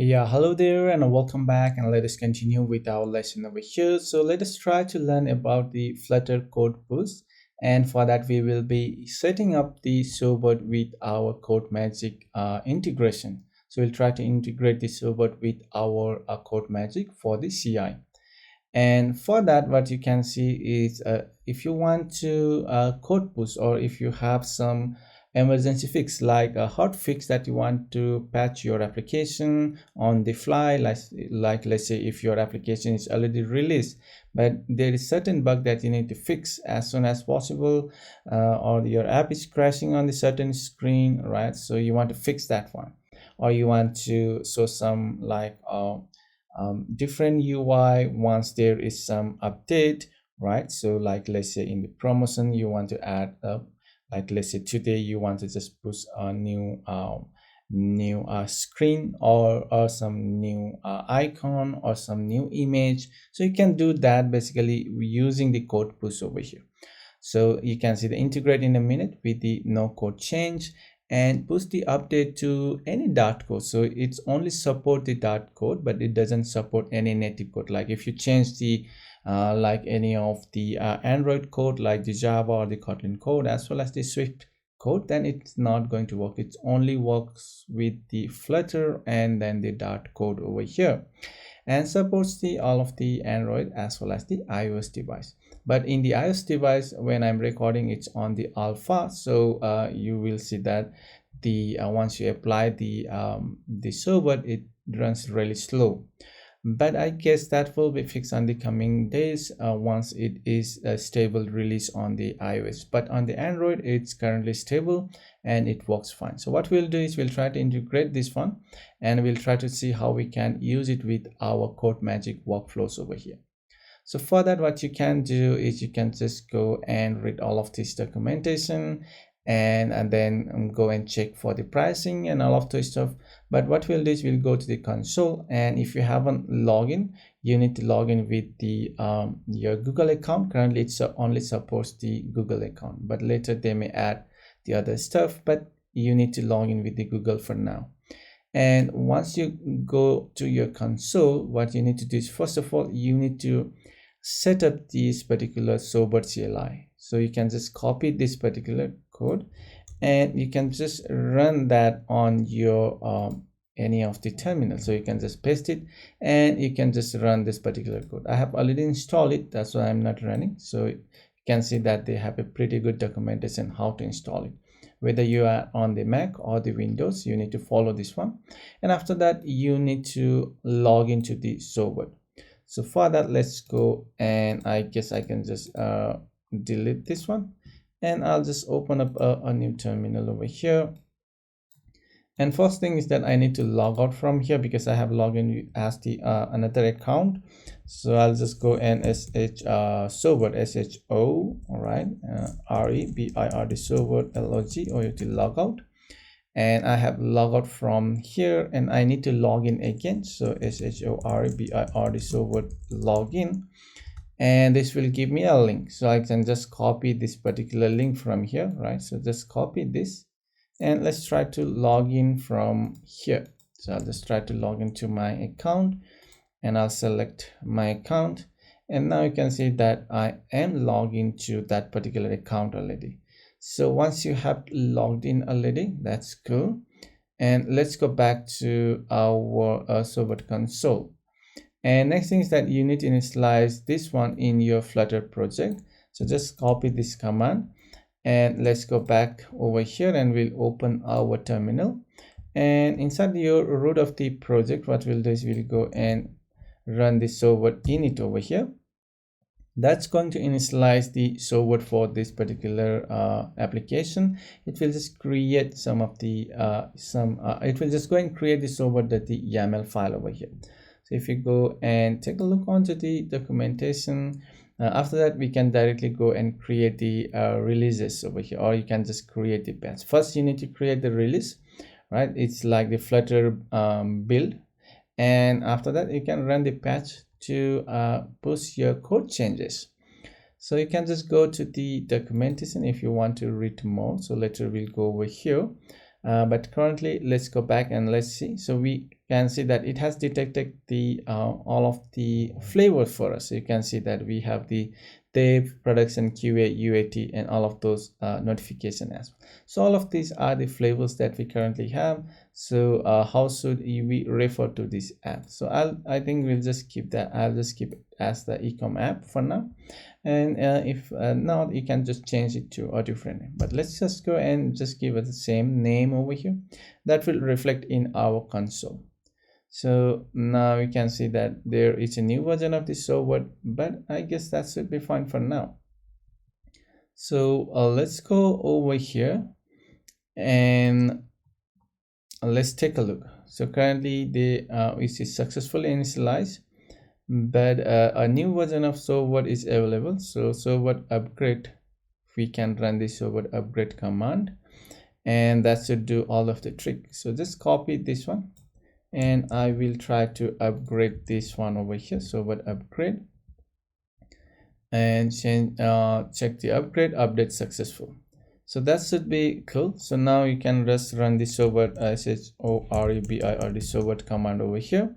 Yeah, hello there and welcome back, and let us continue with our lesson over here. So let us try to learn about the Flutter code boost, and for that we will be setting up the Shorebird with our Codemagic integration. So we'll try to integrate the Shorebird with our Codemagic for the CI. And for that, what you can see is if you want to code push, or if you have some emergency fix like a hot fix that you want to patch your application on the fly, like let's say if your application is already released but there is certain bug that you need to fix as soon as possible, or your app is crashing on the certain screen, right? So you want to fix that one, or you want to show some different UI once there is some update, right? So like let's say in the promotion you want to add like let's say today you want to just push a new screen, or some new icon or some new image. So you can do that basically using the code push over here. So you can see the integrate in a minute with the no code change and push the update to any Dart code. So it's only support the Dart code, but it doesn't support any native code. Like if you change the like any of the Android code, like the Java or the Kotlin code, as well as the Swift code, then it's not going to work. It only works with the Flutter and then the Dart code over here, and supports the all of the Android as well as the iOS device. But in the iOS device, when I'm recording, it's on the alpha. So you will see that the once you apply the server, it runs really slow. But I guess that will be fixed on the coming days once it is a stable release on the iOS. But on the Android, it's currently stable and it works fine. So what we'll do is we'll try to integrate this one, and we'll try to see how we can use it with our Codemagic workflows over here. So for that, what you can do is you can just go and read all of this documentation, and then go and check for the pricing and all of this stuff. But what we'll do is we'll go to the console, and if you haven't logged in, you need to log in with the your Google account. Currently it only supports the Google account, but later they may add the other stuff, but you need to log in with the Google for now. And once you go to your console, what you need to do is, first of all, you need to set up this particular Shorebird CLI. So you can just copy this particular code, and you can just run that on your any of the terminals. So you can just paste it and you can just run this particular code. I have already installed it, that's why I'm not running. So you can see that they have a pretty good documentation how to install it. Whether you are on the Mac or the Windows, you need to follow this one. And after that, you need to log into the Shorebird. So for that, let's go, and I guess I can just delete this one, and I'll just open up a new terminal over here. And first thing is that I need to log out from here because I have logged in as the another account. So I'll just go and Shorebird, SHO, all right, REBIRD, Shorebird, LOG, or you to log out. And I have log out from here, and I need to log in again. So SHOREBIRD, Shorebird, login, and this will give me a link. So I can just copy this particular link from here, right? So just copy this, and let's try to log in from here. So I'll just try to log into my account, and I'll select my account, and now you can see that I am logged into that particular account already. So once you have logged in already, that's cool. And let's go back to our Shorebird console. And next thing is that you need to initialize this one in your Flutter project. So just copy this command, and let's go back over here, and we'll open our terminal. And inside your root of the project, what we'll do is we'll go and run the Shorebird init over here. That's going to initialize the Shorebird for this particular application. It will just create some of the it will just go and create the Shorebird.yaml file over here. So if you go and take a look onto the documentation, after that we can directly go and create the releases over here, or you can just create the patch. First you need to create the release, right? It's like the Flutter build, and after that you can run the patch to push your code changes. So you can just go to the documentation if you want to read more. So later we'll go over here. but currently let's go back and let's see. So we can see that it has detected the all of the flavors for us. So you can see that we have the dev, production, QA, UAT, and all of those notification as well. So all of these are the flavors that we currently have. So how should we refer to this app? So I think we'll just keep that. I'll just keep it as the ecom app for now. And if not, you can just change it to a different name. But let's just go and just give it the same name over here. That will reflect in our console. So now you can see that there is a new version of this Shorebird, but I guess that should be fine for now. So let's go over here and let's take a look. So currently the it is successfully initialized, but a new version of Shorebird is available. So Shorebird upgrade, we can run the Shorebird upgrade command, and that should do all of the trick. So just copy this one, and I will try to upgrade this one over here. Shorebird upgrade, and change check the upgrade, update successful. So that should be cool. So now you can just run the Shorebird Shorebird Shorebird command over here,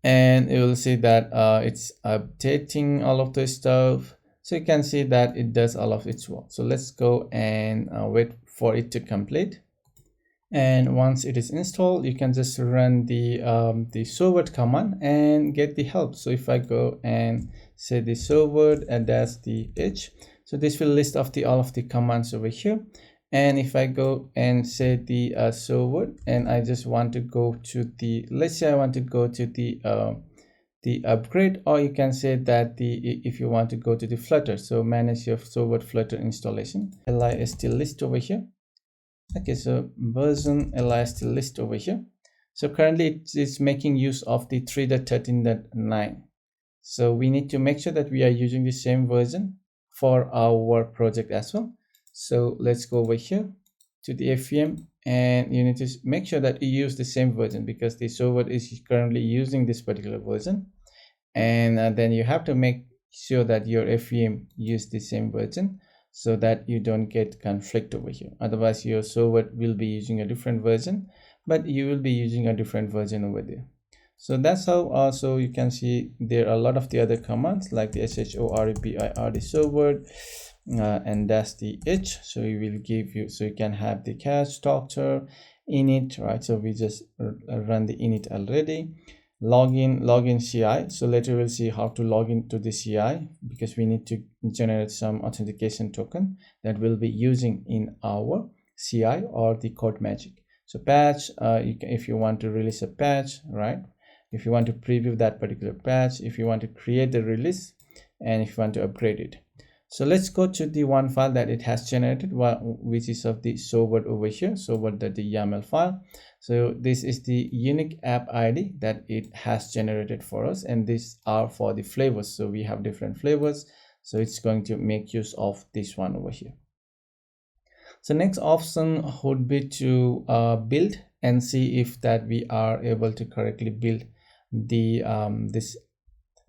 and you will see that it's updating all of the stuff. So you can see that it does all of its work. So let's go and wait for it to complete. And once it is installed, you can just run the Shorebird command and get the help. So if I go and say the Shorebird and that's the h, so this will list off all of the commands over here. And if I go and say the Shorebird, and I just want to go to the, let's say I want to go to the upgrade, or you can say that if you want to go to the Flutter, so manage your Shorebird Flutter installation, list list over here. Okay, so version list list over here. So currently it's making use of the 3.13.9. So we need to make sure that we are using the same version for our project as well. So let's go over here to the FVM, and you need to make sure that you use the same version, because the Shorebird is currently using this particular version. And then you have to make sure that your FVM use the same version, so that you don't get conflict over here. Otherwise your Shorebird will be using a different version, but you will be using a different version over there. So that's how also you can see there are a lot of the other commands like the shorebird Shorebird and that's the h. So it will give you, so you can have the cache, doctor, init, right? So we just run the init already. Login CI. So later we'll see how to log into the CI, because we need to generate some authentication token that we'll be using in our CI or the Codemagic. So patch, if you want to release a patch, right? If you want to preview that particular patch, if you want to create the release, and if you want to upgrade it. So let's go to the one file that it has generated, which is of the Shorebird over here, Shorebird.yaml file. So this is the unique app ID that it has generated for us, and these are for the flavors. So we have different flavors, so it's going to make use of this one over here. So next option would be to build and see if that we are able to correctly build the this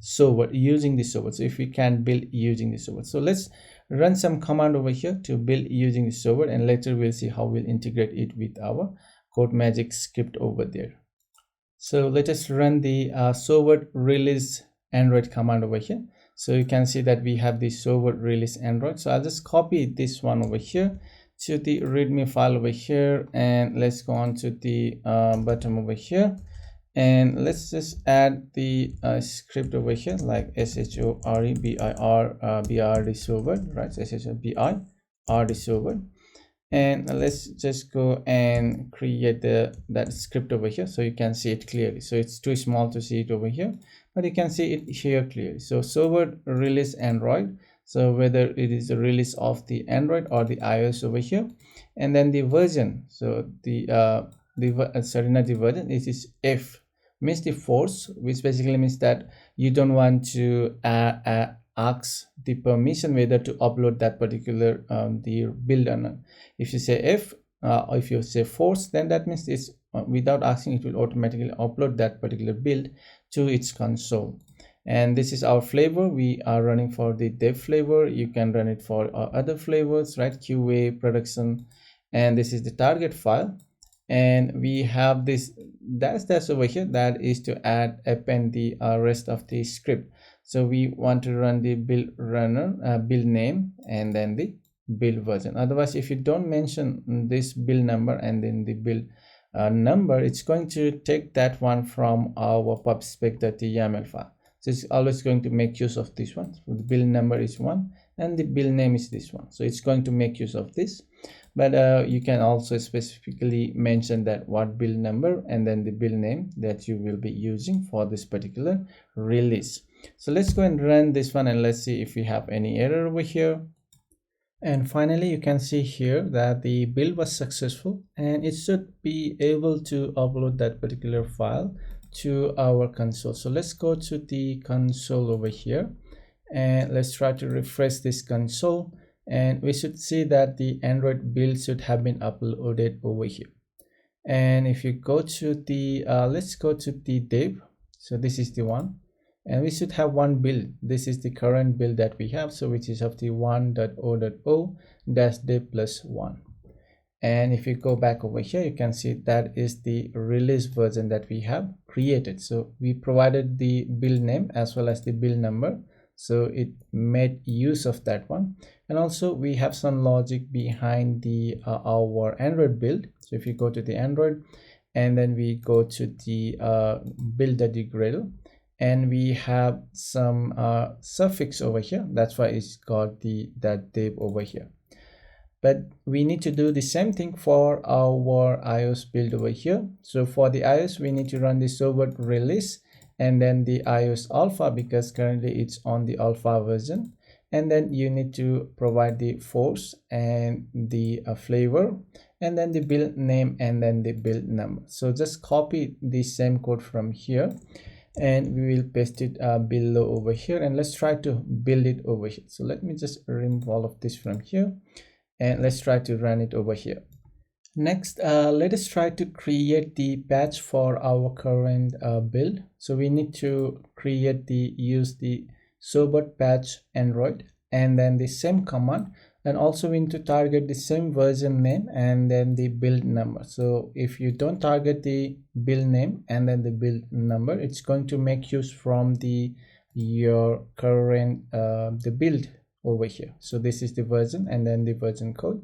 Shorebird using the Shorebird. So if we can build using the Shorebird, so let's run some command over here to build using the Shorebird, and later we'll see how we'll integrate it with our Codemagic script over there. So let us run the Shorebird release Android command over here. So you can see that we have the Shorebird release Android. So I'll just copy this one over here to the readme file over here, and let's go on to the bottom over here, and let's just add the script over here like shorebird Shorebird, right? shorebird Shorebird, and let's just go and create that script over here, so you can see it clearly. So it's too small to see it over here, but you can see it here clearly. So Shorebird release Android, so whether it is a release of the Android or the iOS over here, and then the version, so sorry, not the version, it is F, means the force, which basically means that you don't want to ask the permission whether to upload that particular the build or not. If you say F, or if you say force, then that means it's without asking, it will automatically upload that particular build to its console. And this is our flavor. We are running for the dev flavor. You can run it for other flavors, right? QA, production, and this is the target file, and we have this dash over here that is to append the rest of the script. So we want to run the build runner, build name, and then the build version. Otherwise, if you don't mention this build number and then the build number, it's going to take that one from our pubspec.yaml file. So it's always going to make use of this one. So the build number is one and the build name is this one, so it's going to make use of this. But you can also specifically mention that what build number and then the build name that you will be using for this particular release. So let's go and run this one and let's see if we have any error over here. And finally, you can see here that the build was successful and it should be able to upload that particular file to our console. So let's go to the console over here and let's try to refresh this console, and we should see that the Android build should have been uploaded over here. And if you go to the let's go to the dev, so this is the one, and we should have one build. This is the current build that we have, so which is of the 1.0.o-dev+1. And if you go back over here, you can see that is the release version that we have created. So we provided the build name as well as the build number, so it made use of that one. And also we have some logic behind the our Android build. So if you go to the Android and then we go to the build.gradle, and we have some suffix over here, that's why it's called the dev over here. But we need to do the same thing for our iOS build over here. So for the iOS, we need to run the Shorebird release and then the iOS alpha, because currently it's on the alpha version. And then you need to provide the force and the flavor and then the build name and then the build number. So just copy the same code from here and we will paste it below over here, and let's try to build it over here. So let me just remove all of this from here and let's try to run it over here. Next, let us try to create the patch for our current build. So we need to use the Shorebird patch Android and then the same command, and also we need to target the same version name and then the build number. So if you don't target the build name and then the build number, it's going to make use from your current the build over here. So this is the version and then the version code.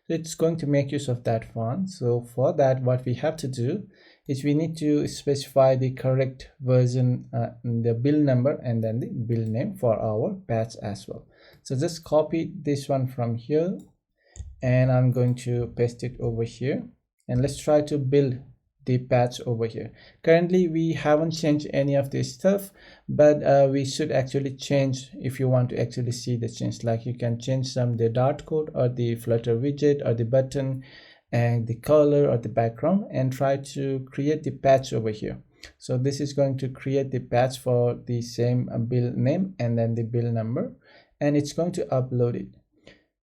So it's going to make use of that one. So for that, what we have to do is we need to specify the correct version, the build number and then the build name for our patch as well. So just copy this one from here and I'm going to paste it over here, and let's try to build the patch over here. Currently we haven't changed any of this stuff, but we should actually change. If you want to actually see the change, like you can change the Dart code or the Flutter widget or the button and the color or the background, and try to create the patch over here. So this is going to create the patch for the same build name and then the build number, and it's going to upload it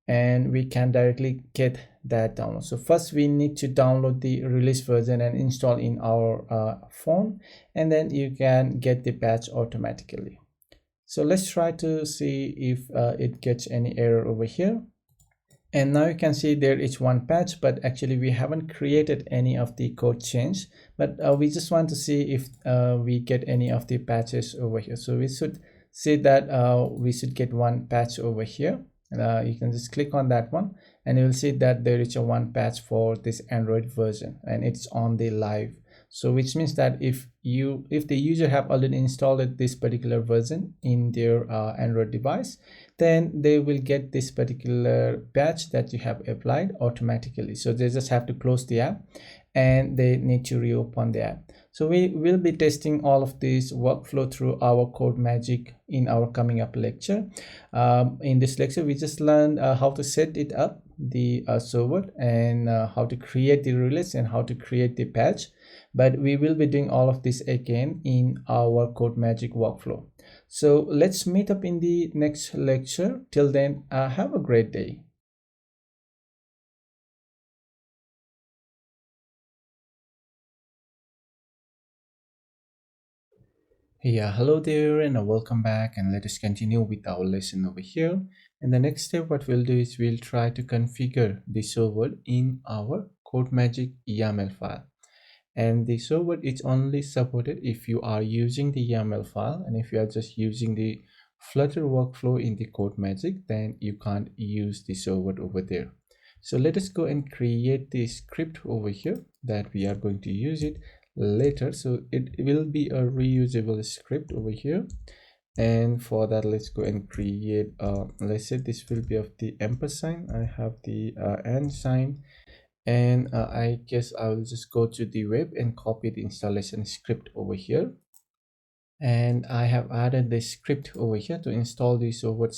and we can directly get that download. So first we need to download the release version and install in our phone, and then you can get the patch automatically. So let's try to see if it gets any error over here. And now you can see there is one patch, but actually we haven't created any of the code change, but we just want to see if we get any of the patches over here. So we should see that we should get one patch over here. You can just click on that one and you will see that there is a one patch for this Android version and it's on the live. So which means that if the user have already installed this particular version in their Android device, then they will get this particular patch that you have applied automatically. So they just have to close the app and they need to reopen the app. So we will be testing all of this workflow through our Codemagic in our coming up lecture. In this lecture, we just learned how to set it up, the server, and how to create the release and how to create the patch. But we will be doing all of this again in our Codemagic workflow. So let's meet up in the next lecture. Till then, have a great day. Yeah, hello there and welcome back, and let us continue with our lesson over here. And the next step, what we'll do is we'll try to configure the server in our Codemagic YAML file. And the server is only supported if you are using the YAML file, and if you are just using the Flutter workflow in the Codemagic, then you can't use the server over there. So let us go and create the script over here that we are going to use it later. So it will be a reusable script over here. And for that, let's go and create let's say this will be of the ampersand. I have the and sign, and I guess I will just go to the web and copy the installation script over here. And I have added the script over here to install the Shorebird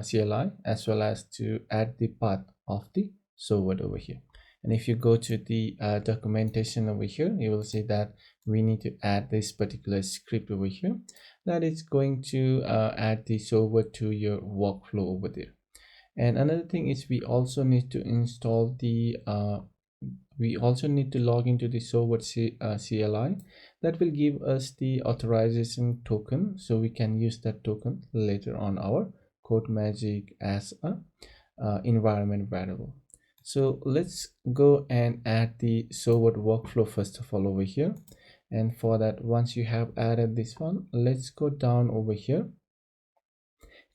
CLI, as well as to add the path of the Shorebird over here. And if you go to the documentation over here, you will see that we need to add this particular script over here that is going to add the Shorebird to your workflow over there. And another thing is we also need to install the we also need to log into the Shorebird CLI. That will give us the authorization token, so we can use that token later on our Codemagic as a environment variable. So let's go and add the Shorebird workflow first of all over here. And for that, once you have added this one, let's go down over here,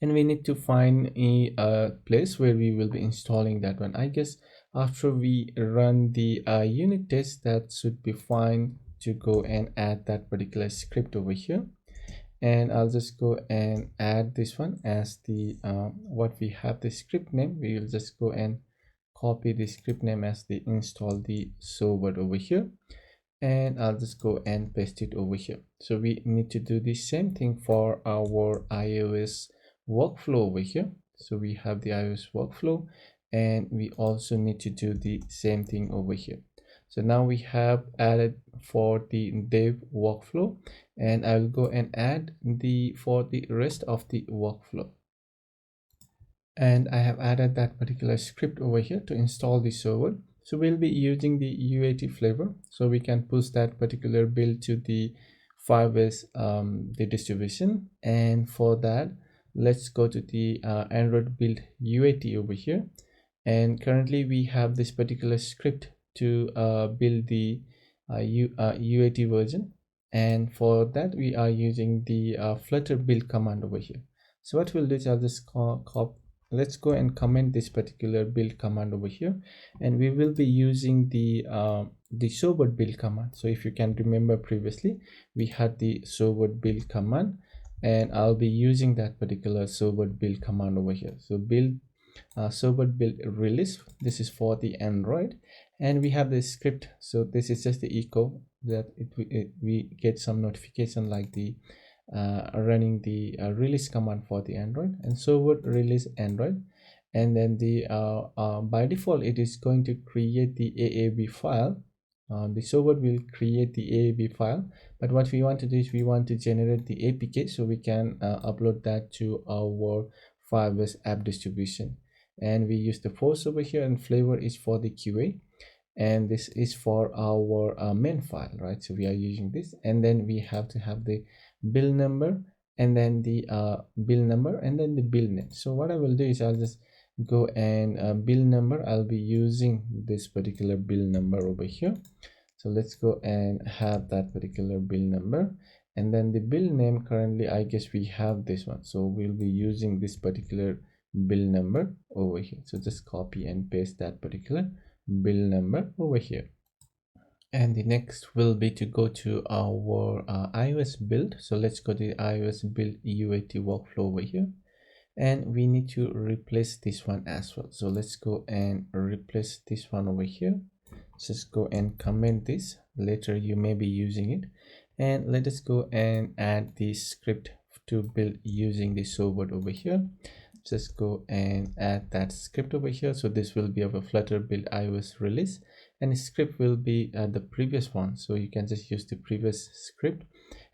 and we need to find a place where we will be installing that one. I guess after we run the unit test, that should be fine to go and add that particular script over here. And I'll just go and add this one as the what we have the script name. We will just go and copy the script name as the install the Shorebird over here, and I'll just go and paste it over here. So we need to do the same thing for our iOS workflow over here. So we have the iOS workflow, and we also need to do the same thing over here. So now we have added for the dev workflow, and I will go and add the for the rest of the workflow. And I have added that particular script over here to install the server. So we'll be using the UAT flavor, so we can push that particular build to the Firebase the distribution. And for that, let's go to the Android build UAT over here. And currently we have this particular script to build the UAT version, and for that we are using the Flutter build command over here. So what we'll do is I'll just let's go and comment this particular build command over here, and we will be using the Shorebird build command. So if you can remember previously, we had the Shorebird build command, and I'll be using that particular Shorebird build command over here. So build Shorebird build release, this is for the Android, and we have the script. So this is just the echo that we get some notification like the running the release command for the Android, and Shorebird release Android. And then the by default it is going to create the AAB file. The Shorebird will create the AAB file, but what we want to do is we want to generate the APK so we can upload that to our Firebase app distribution. And we use the force over here, and flavor is for the QA, and this is for our main file, right? So we are using this, and then we have to have the build number, and then the build number, and then the build name. So what I will do is I'll just go and build number, I'll be using this particular build number over here. So let's go and have that particular build number, and then the build name, currently I guess we have this one, so we'll be using this particular build number over here. So just copy and paste that particular build number over here. And the next will be to go to our iOS build. So let's go to the iOS build UAT workflow over here, and we need to replace this one as well. So let's go and replace this one over here. Just go and comment this, later you may be using it. And let us go and add the script to build using the Shorebird over here. Just go and add that script over here. So this will be of a Flutter build iOS release, and the script will be the previous one, so you can just use the previous script.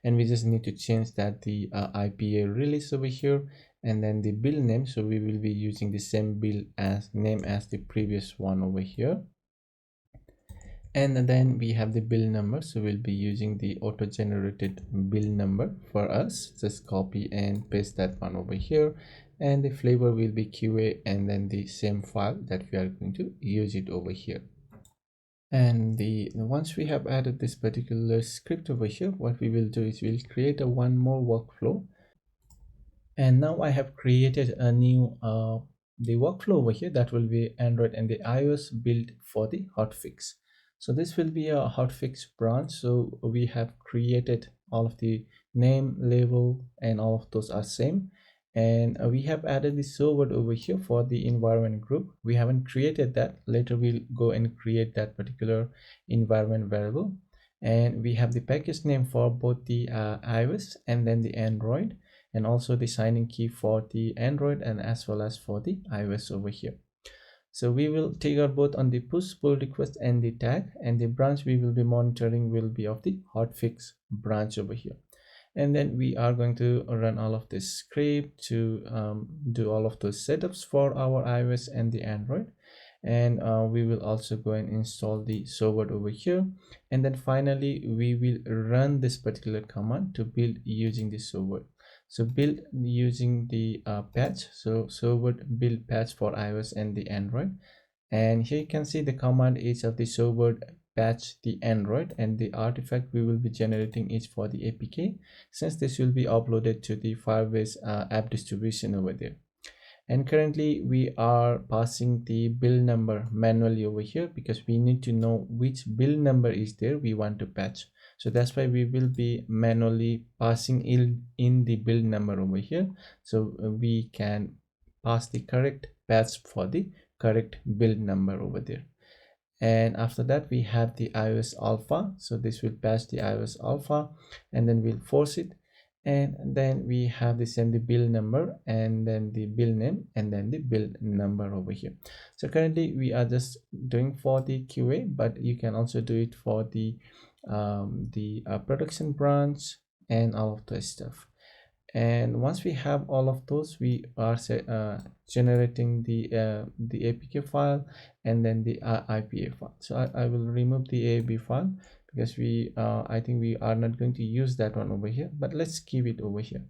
And we just need to change that the IPA release over here, and then the build name, so we will be using the same build as name as the previous one over here. And then we have the build number, so we'll be using the auto generated build number for us. Just copy and paste that one over here, and the flavor will be QA, and then the same file that we are going to use it over here. And once we have added this particular script over here, what we will do is we'll create a one more workflow. And now I have created a new the workflow over here that will be Android and the iOS build for the hotfix. So this will be a hotfix branch. So we have created all of the name, label, and all of those are same. And we have added the server over here for the environment group. We haven't created that. Later we'll go and create that particular environment variable. And we have the package name for both the iOS and then the Android, and also the signing key for the Android and as well as for the iOS over here. So we will trigger both on the push pull request and the tag, and the branch we will be monitoring will be of the hotfix branch over here. And then we are going to run all of this script to do all of those setups for our iOS and the Android. And we will also go and install the server over here, and then finally we will run this particular command to build using the server. So build using the patch, so server build patch for iOS and the Android. And here you can see the command is of the server patch the Android, and the artifact we will be generating is for the APK, since this will be uploaded to the Firebase app distribution over there. And currently we are passing the build number manually over here because we need to know which build number is there we want to patch. So that's why we will be manually passing in the build number over here, so we can pass the correct patch for the correct build number over there. And after that we have the iOS alpha, so this will patch the iOS alpha, and then we'll force it. And then we have the same the build number, and then the build name, and then the build number over here. So currently we are just doing for the QA, but you can also do it for the production branch and all of the stuff. And once we have all of those, we are generating the APK file and then the IPA file. So I will remove the AAB file because I think we are not going to use that one over here, but let's keep it over here.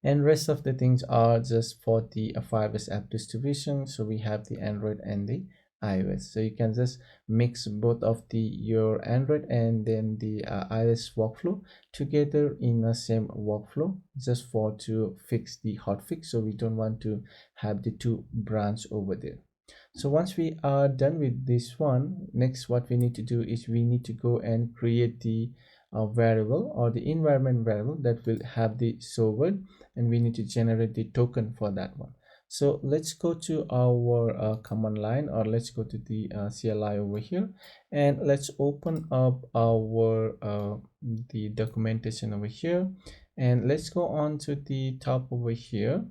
And rest of the things are just for the Firebase app distribution. So we have the Android and the iOS, so you can just mix both of your Android and then the iOS workflow together in the same workflow, just for to fix the hotfix. So we don't want to have the two branch over there. So once we are done with this one, next what we need to do is we need to go and create the variable or the environment variable that will have the server, and we need to generate the token for that one. So let's go to our command line, or let's go to the CLI over here, and let's open up our the documentation over here, and let's go on to the top over here.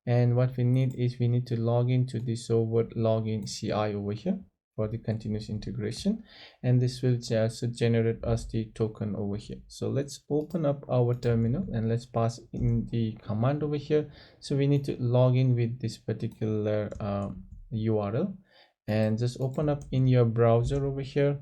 And what we need is we need to log into the Shorebird login CI over here for the continuous integration, and this will just generate us the token over here. So let's open up our terminal and let's pass in the command over here. So we need to log in with this particular URL, and just open up in your browser over here.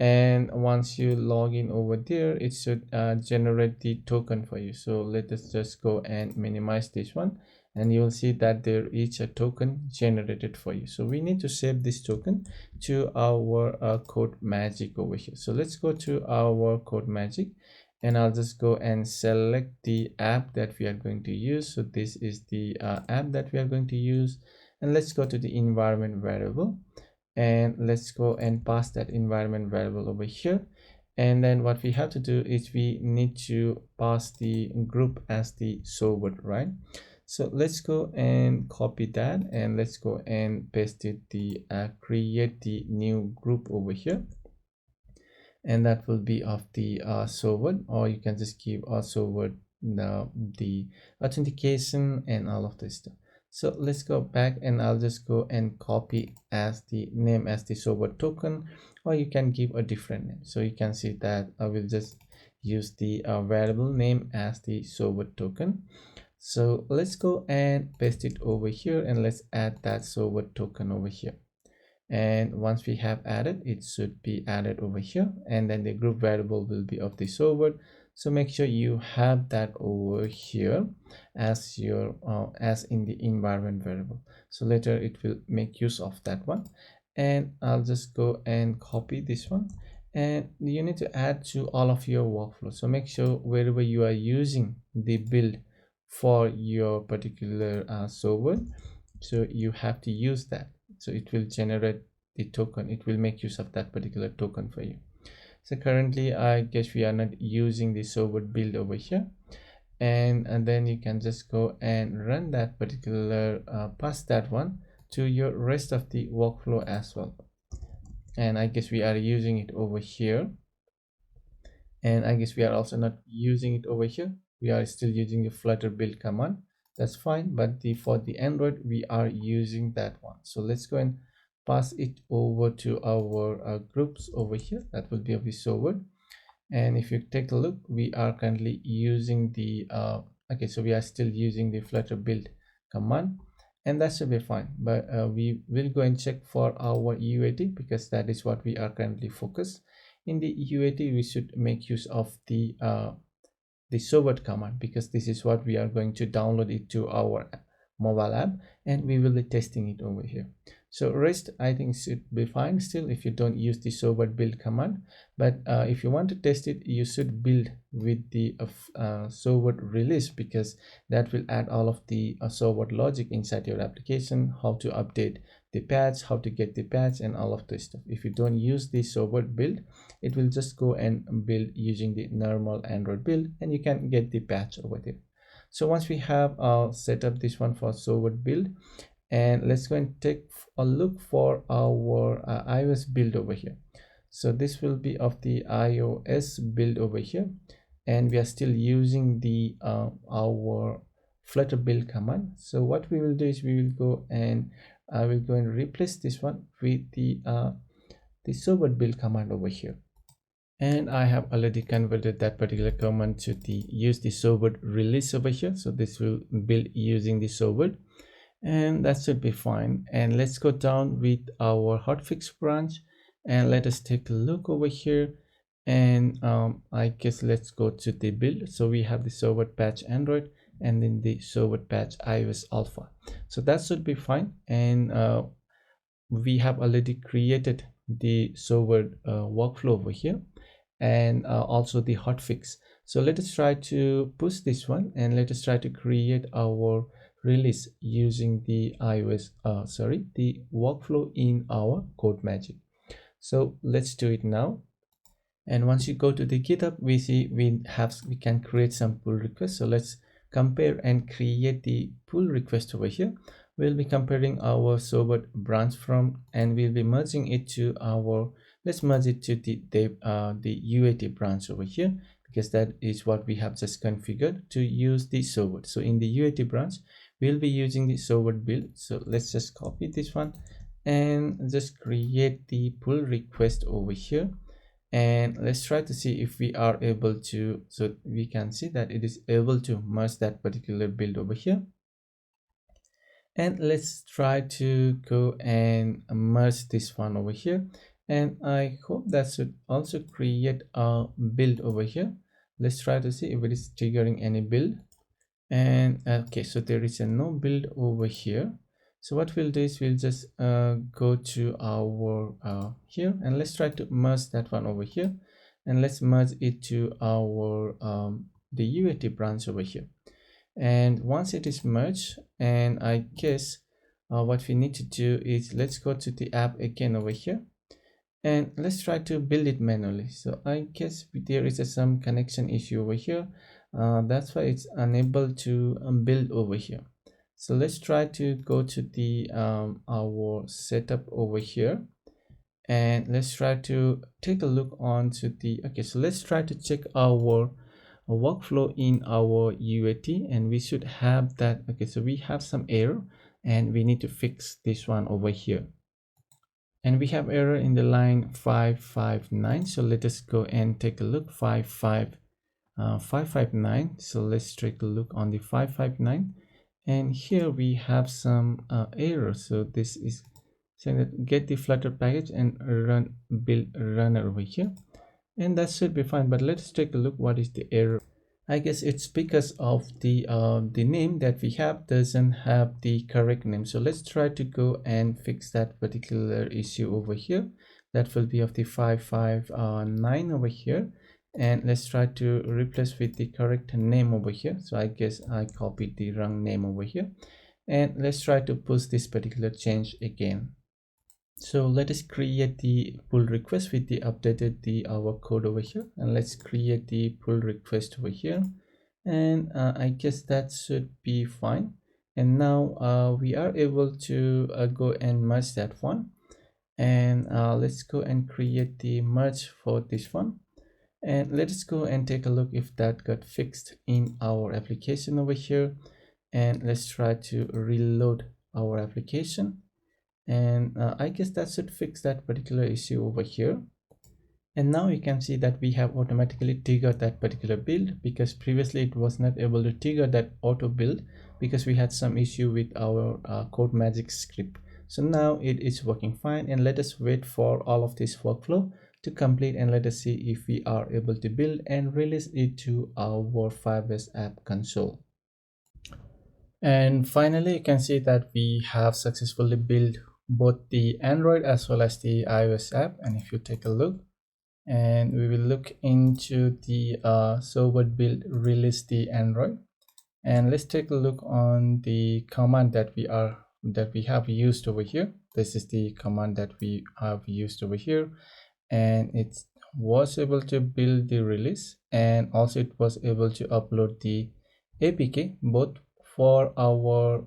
And once you log in over there, it should generate the token for you. So let us just go and minimize this one, and you will see that there is a token generated for you. So we need to save this token to our Codemagic over here. So let's go to our Codemagic, and I'll just go and select the app that we are going to use. So this is the app that we are going to use, and let's go to the environment variable, and let's go and pass that environment variable over here. And then what we have to do is we need to pass the group as the server, right? So let's go and copy that, and let's go and paste it the create the new group over here, and that will be of the server, or you can just give a server the authentication and all of this stuff. So let's go back, and I'll just go and copy as the name as the server token, or you can give a different name. So you can see that I will just use the variable name as the server token. So let's go and paste it over here, and let's add that server token over here. And once we have added, it should be added over here, and then the group variable will be of the server. So make sure you have that over here as your as in the environment variable. So later it will make use of that one. And I'll just go and copy this one, and you need to add to all of your workflow. So make sure wherever you are using the build for your particular server, so you have to use that. So it will generate the token, it will make use of that particular token for you. So currently I guess we are not using the server build over here, and then you can just go and run that particular pass that one to your rest of the workflow as well. And I guess we are using it over here, and I guess we are also not using it over here. We are still using the flutter build command. That's fine, but for the Android we are using that one. So let's go and pass it over to our groups over here. That will be of the server. And if you take a look, we are currently using the okay, so we are still using the flutter build command, and that should be fine. But we will go and check for our UAT, because that is what we are currently focused. In the UAT we should make use of the Shorebird command, because this is what we are going to download it to our mobile app, and we will be testing it over here. So rest I think should be fine still if you don't use the Shorebird build command. But if you want to test it, you should build with the Shorebird release, because that will add all of the Shorebird logic inside your application, how to update the patch, how to get the patch, and all of this stuff. If you don't use the Shorebird build, it will just go and build using the normal Android build, and you can get the patch over there. So once we have set up this one for Shorebird build, and let's go and take a look for our iOS build over here. So this will be of the iOS build over here, and we are still using the our flutter build command. So what we will do is we will go and I will go and replace this one with the Shorebird build command over here. And I have already converted that particular command to the use the Shorebird release over here. So this will build using the Shorebird, and that should be fine. And let's go down with our hotfix branch, and let us take a look over here. And I guess let's go to the build. So we have the Shorebird patch Android, and then the Shorebird patch iOS alpha. So that should be fine. And we have already created the Shorebird workflow over here, and also the hotfix. So let us try to push this one, and let us try to create our release using the iOS the workflow in our Codemagic. So let's do it now. And once you go to the GitHub, we see we can create some pull requests. So let's compare and create the pull request over here. We'll be comparing our Shorebird branch from, and we'll be merging it to our, let's merge it to the UAT branch over here, because that is what we have just configured to use the Shorebird. So in the UAT branch, we'll be using the Shorebird build. So let's just copy this one and just create the pull request over here. And let's try to see if we are able to, so we can see that it is able to merge that particular build over here. And let's try to go and merge this one over here, and I hope that should also create a build over here. Let's try to see if it is triggering any build. And okay, so there is a no build over here. So what we'll do is we'll just go to our here, and let's try to merge that one over here, and let's merge it to our the UAT branch over here. And once it is merged, and I guess what we need to do is let's go to the app again over here, and let's try to build it manually. So I guess there is some connection issue over here, that's why it's unable to build over here. So let's try to go to the our setup over here, and let's try to take a look onto the, okay, so let's try to check our workflow in our UAT, and we should have that. Okay, so we have some error, and we need to fix this one over here, and we have error in the line 559. So let us go and take a look. 559. So let's take a look on the 559, and here we have some error. So this is saying that get the Flutter package and run build runner over here. and that should be fine. But let's take a look what is the error. I guess it's because of the name that we have doesn't have the correct name. So let's try to go and fix that particular issue over here. That will be of the 559 over here, and let's try to replace with the correct name over here. So I guess I copied the wrong name over here, and let's try to push this particular change again. So let us create the pull request with the updated our code over here, and let's create the pull request over here, and I guess that should be fine. And now we are able to go and merge that one, and let's go and create the merge for this one, and let's go and take a look if that got fixed in our application over here. And let's try to reload our application, and I guess that should fix that particular issue over here. And now you can see that we have automatically triggered that particular build, because previously it was not able to trigger that auto build because we had some issue with our Codemagic script. So now it is working fine, and let us wait for all of this workflow to complete, and let us see if we are able to build and release it to our Firebase app console. And finally, you can see that we have successfully built both the Android as well as the iOS app. And if you take a look, and we will look into the Shorebird build release the Android, and let's take a look on the command that we have used over here. This is the command that we have used over here, and it was able to build the release, and also it was able to upload the APK both for our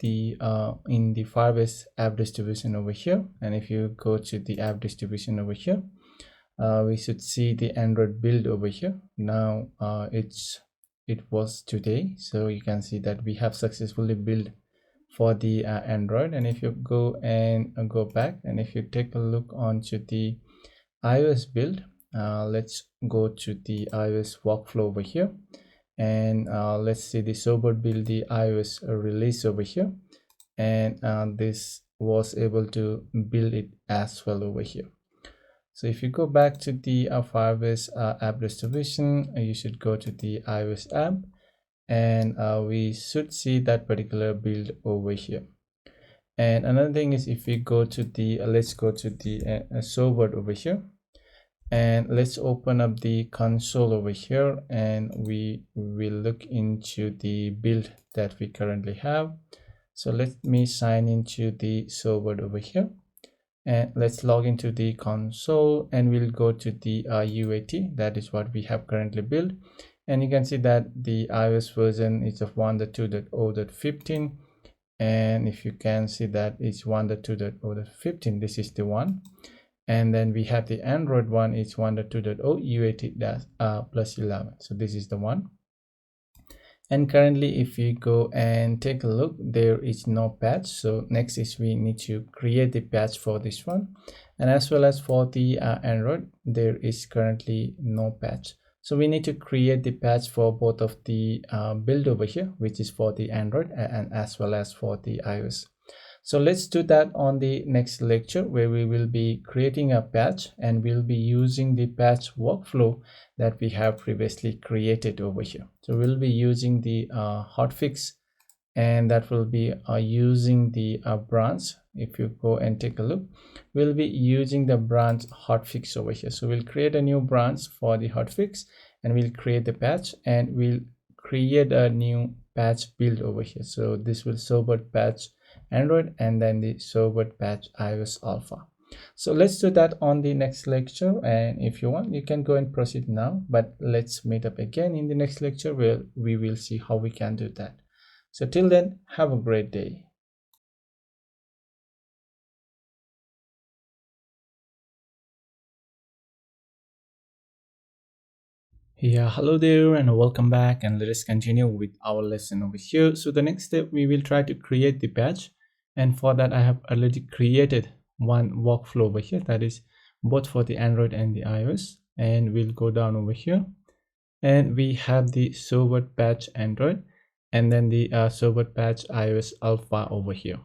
in the Firebase app distribution over here. And if you go to the app distribution over here, we should see the Android build over here. Now it was today, so you can see that we have successfully built for the Android. And if you go and go back, and if you take a look onto the iOS build, let's go to the iOS workflow over here, and let's see the Shorebird build the iOS release over here, and this was able to build it as well over here. So if you go back to the Firebase app distribution, you should go to the iOS app, and we should see that particular build over here. And another thing is, if we go to the let's go to the Shorebird over here, and let's open up the console over here, and we will look into the build that we currently have. So let me sign into the Shorebird over here, and let's log into the console, and we'll go to the UAT. That is what we have currently built, and you can see that the iOS version is of 1.2.0.15, and if you can see that it's 1.2.0.15, this is the one. And then we have the Android one, it's 1.2.0 UAT plus 11. So this is the one. And currently, if you go and take a look, there is no patch. So next is we need to create the patch for this one, and as well as for the Android, there is currently no patch. So we need to create the patch for both of the build over here, which is for the Android and as well as for the iOS. So let's do that on the next lecture, where we will be creating a patch, and we'll be using the patch workflow that we have previously created over here. So we'll be using the hotfix, and that will be using the branch. If you go and take a look, we'll be using the branch hotfix over here. So we'll create a new branch for the hotfix, and we'll create the patch, and we'll create a new patch build over here. So this will Shorebird patch Android, and then the Shorebird patch iOS alpha. So let's do that on the next lecture, and if you want, you can go and proceed now, but let's meet up again in the next lecture where we will see how we can do that. So till then, have a great day. Yeah, hello there, and welcome back, and let us continue with our lesson over here. So the next step, we will try to create the patch, and for that I have already created one workflow over here, that is both for the Android and the iOS. And we'll go down over here, and we have the Shorebird patch Android, and then the Shorebird patch iOS alpha over here.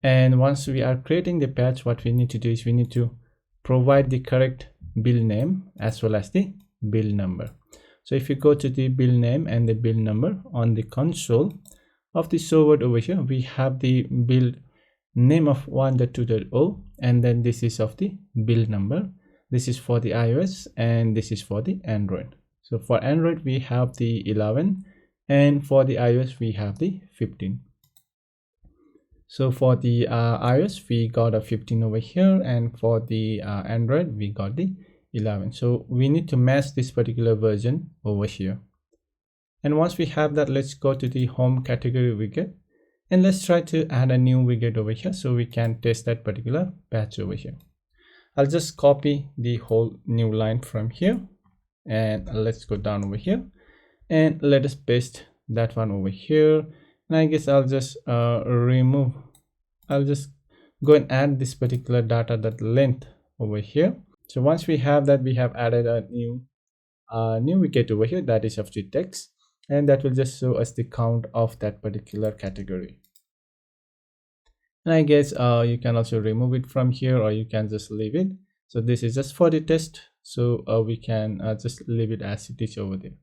And once we are creating the patch, what we need to do is we need to provide the correct build name as well as the build number. So if you go to the build name and the build number on the console of the Shorebird over here, we have the build name of 1.2.0, and then this is of the build number. This is for the iOS and this is for the Android. So for Android we have the 11, and for the iOS we have the 15. So for the iOS we got a 15 over here, and for the Android we got the 11. So we need to match this particular version over here. And once we have that, let's go to the home category widget, and let's try to add a new widget over here so we can test that particular patch over here. I'll just copy the whole new line from here, and let's go down over here and let us paste that one over here. And I guess I'll just I'll just go and add this particular data, that length over here. So once we have that, we have added a new widget over here that is of the text, and that will just show us the count of that particular category. And I guess you can also remove it from here, or you can just leave it. So this is just for the test, so we can just leave it as it is over there.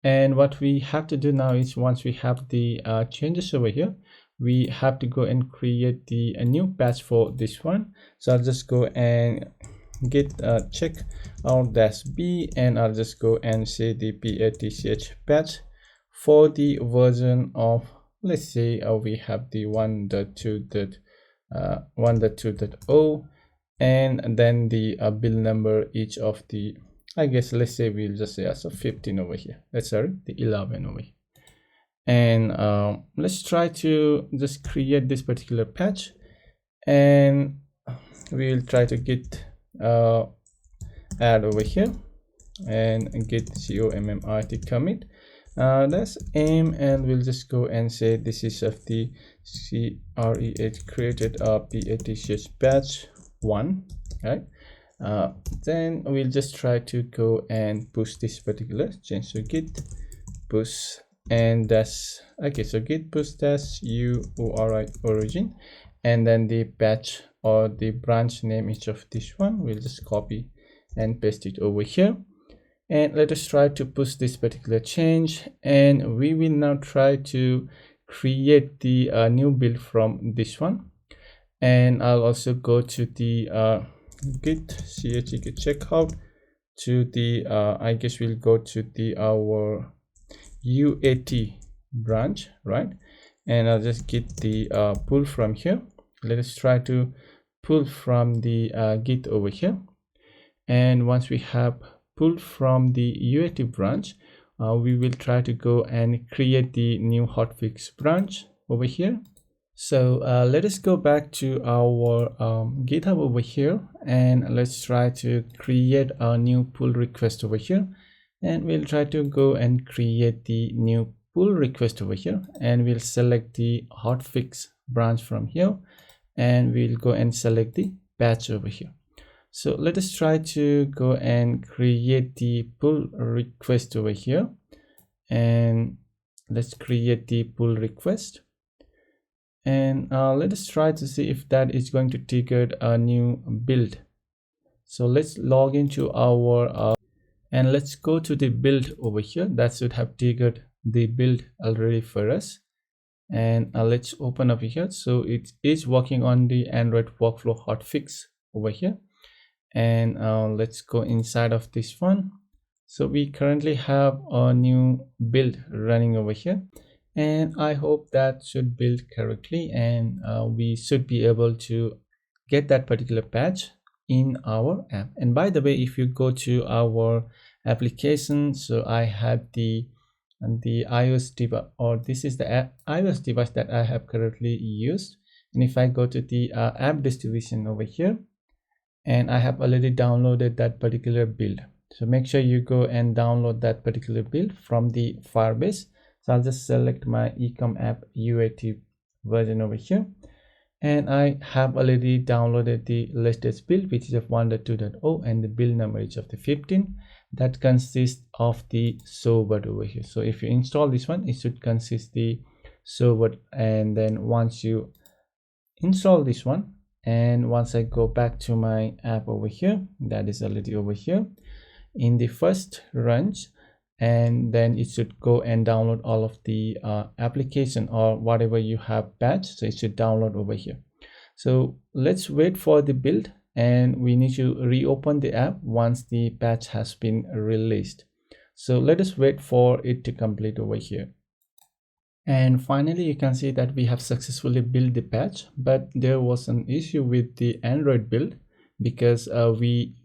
And what we have to do now is, once we have the changes over here, we have to go and create a new patch for this one. So I'll just go and git check out -b, and I'll just go and say the patch patch for the version of, let's say we have the 1.2.0, and then the build number each of the, I guess let's say we'll just say as 15 over here. Let's sorry, the 11 over here. And let's try to just create this particular patch, and we'll try to git add over here and git commit commit that's aim, and we'll just go and say this is of the created patch patch 1, right? Then we'll just try to go and push this particular change. So git push, and that's okay. So git push dash URI origin, and then the patch or the branch name each of this one, we'll just copy and paste it over here. And let us try to push this particular change, and we will now try to create the new build from this one. And I'll also go to the git checkout to the I guess we'll go to the our UAT branch, right? And I'll just get the pull from here. Let us try to pull from the git over here, and once we have pulled from the UAT branch, we will try to go and create the new hotfix branch over here. So let us go back to our GitHub over here, and let's try to create a new pull request over here, and we'll try to go and create the new pull request over here, and we'll select the hotfix branch from here, and we'll go and select the patch over here. So let us try to go and create the pull request over here, and let's create the pull request, and let us try to see if that is going to trigger a new build. So let's log into our and let's go to the build over here. That should have triggered the build already for us, and let's open up here. So it is working on the Android workflow hotfix over here, and let's go inside of this one. So we currently have a new build running over here, and I hope that should build correctly, and we should be able to get that particular patch in our app. And by the way, if you go to our application, so I have the iOS device, or this is the iOS device that I have currently used, and if I go to the app distribution over here, and I have already downloaded that particular build. So make sure you go and download that particular build from the Firebase. So I'll just select my ecom app UAT version over here, and I have already downloaded the latest build, which is of 1.2.0, and the build number is of the 15. That consists of the Shorebird over here. So if you install this one, it should consist the Shorebird, and then once you install this one, And once I go back to my app over here, that is already over here in the first range, and then it should go and download all of the application or whatever you have patched. So it should download over here. So let's wait for the build, and we need to reopen the app once the patch has been released. So let us wait for it to complete over here. And finally, you can see that we have successfully built the patch, but there was an issue with the Android build because we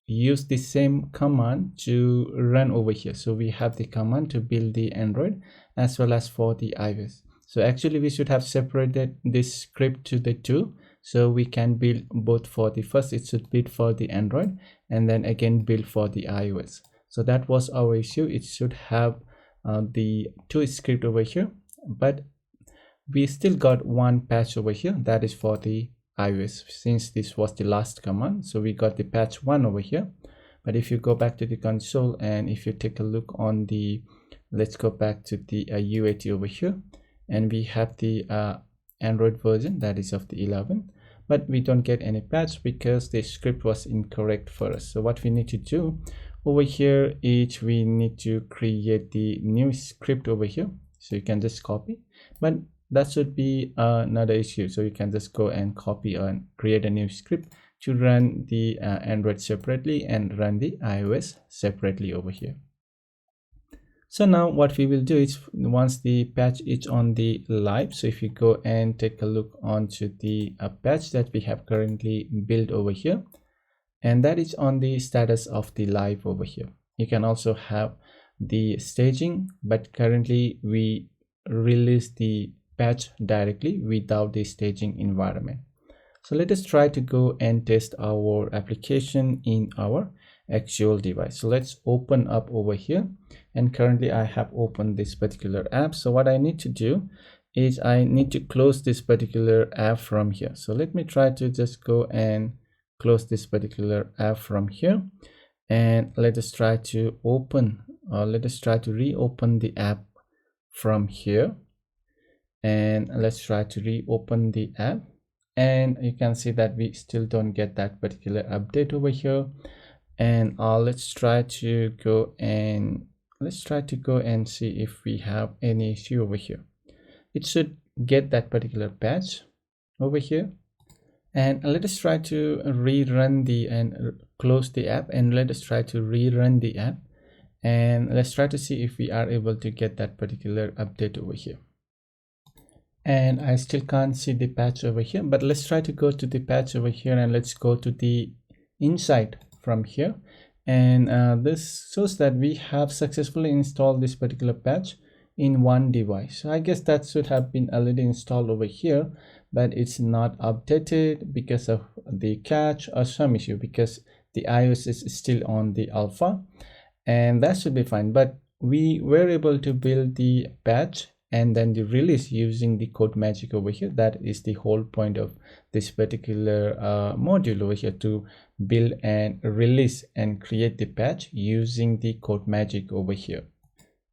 use the same command to run over here. So we have the command to build the Android as well as for the iOS. So actually we should have separated this script to the two, so we can build both. For the first, it should build for the Android and then again build for the iOS. So that was our issue. It should have the two script over here, but we still got one patch over here that is for the iOS, since this was the last command. So we got the patch 1 over here. But if you go back to the console and if you take a look on the, let's go back to the UAT over here, and we have the Android version that is of the 11, but we don't get any patch because the script was incorrect for us. So what we need to do over here is we need to create the new script over here. So you can just copy, but that should be another issue. So you can just go and copy and create a new script to run the Android separately and run the iOS separately over here. So now what we will do is, once the patch is on the live, so if you go and take a look onto the patch that we have currently built over here, and that is on the status of the live over here. You can also have the staging, but currently we release the patch directly without the staging environment. So let us try to go and test our application in our actual device. So let's open up over here, and currently I have opened this particular app. So what I need to do is I need to close this particular app from here. So let me try to just go and close this particular app from here, and let us try to open, or let us try to reopen the app from here, and let's try to reopen the app. And you can see that we still don't get that particular update over here. And let's try to go and see if we have any issue over here. It should get that particular patch over here. And let us try to rerun the and close the app, and let us try to rerun the app, and let's try to see if we are able to get that particular update over here. And I still can't see the patch over here, but let's try to go to the patch over here, and let's go to the inside from here. And this shows that we have successfully installed this particular patch in one device. So I guess that should have been already installed over here, but it's not updated because of the cache or some issue, because the iOS is still on the alpha, and that should be fine. But we were able to build the patch and then the release using the Codemagic over here. That is the whole point of this particular module over here, to build and release and create the patch using the Codemagic over here.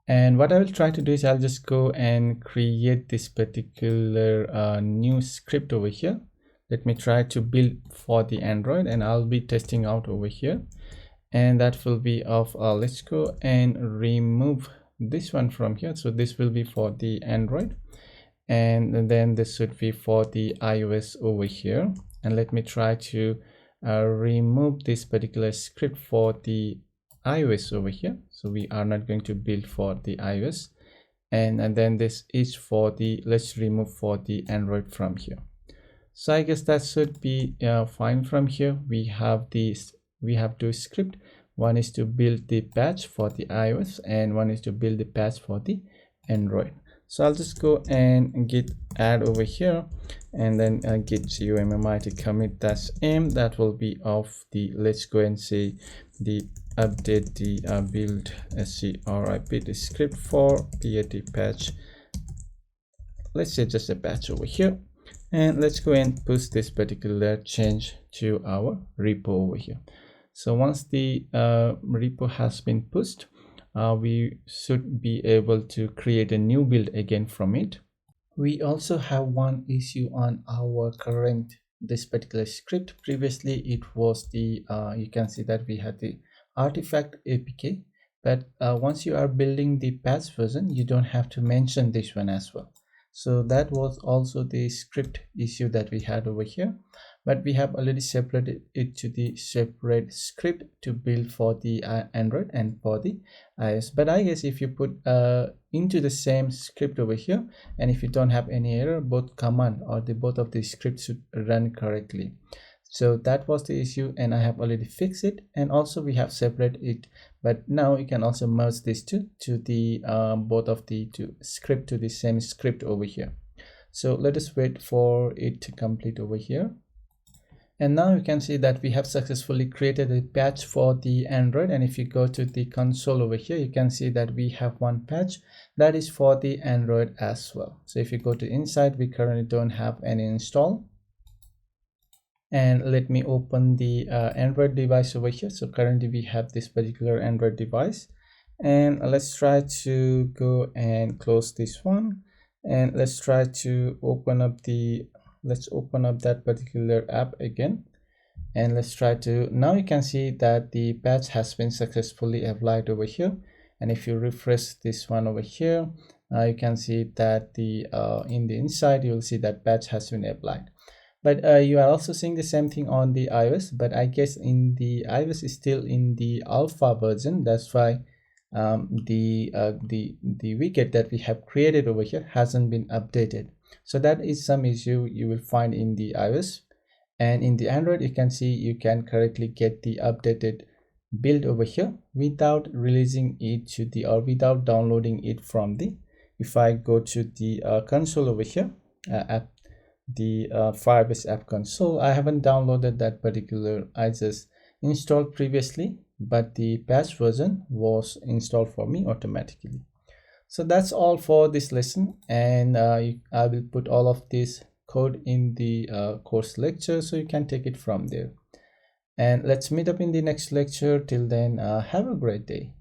And what I will try to do is I'll just go and create this particular new script over here. Let me try to build for the Android, and I'll be testing out over here. And that will be of let's go and remove this one from here. So this will be for the Android, and then this should be for the iOS over here. And let me try to remove this particular script for the iOS over here. So we are not going to build for the iOS, and then this is for the, let's remove for the Android from here. So I guess that should be fine. From here we have two script. One is to build the patch for the iOS, and one is to build the patch for the Android. So I'll just go and git add over here, and then git ummit commit -m. That will be of the, let's go and say the update the build script script for PAT patch. Let's say just a patch over here, and let's go and push this particular change to our repo over here. So once the repo has been pushed, we should be able to create a new build again from it. We also have one issue on our current this particular script. Previously it was the you can see that we had the artifact apk, but once you are building the patch version, you don't have to mention this one as well. So that was also the script issue that we had over here, but we have already separated it to the separate script to build for the Android and for the iOS. But I guess if you put into the same script over here, and if you don't have any error, both command or the both of the scripts should run correctly. So that was the issue, and I have already fixed it, and also we have separated it. But now you can also merge these two to the both of the two script to the same script over here. So let us wait for it to complete over here. And now you can see that we have successfully created a patch for the Android. And if you go to the console over here, you can see that we have one patch that is for the Android as well. So if you go to inside, we currently don't have any install. And let me open the Android device over here. So currently we have this particular Android device, and let's try to go and close this one, and let's try to open up the let's open up that particular app again, and let's try to, now you can see that the patch has been successfully applied over here. And if you refresh this one over here, you can see that the in the inside you'll see that patch has been applied. But you are also seeing the same thing on the iOS, but I guess in the iOS is still in the alpha version. That's why the widget that we have created over here hasn't been updated. So that is some issue you will find in the iOS. And in the Android, you can see you can correctly get the updated build over here without releasing it to the, or without downloading it from the, if I go to the console over here, app, the Firebase app console, I haven't downloaded that particular, I just installed previously, but the patch version was installed for me automatically. So that's all for this lesson, and I will put all of this code in the course lecture, so you can take it from there. And let's meet up in the next lecture. Till then, have a great day.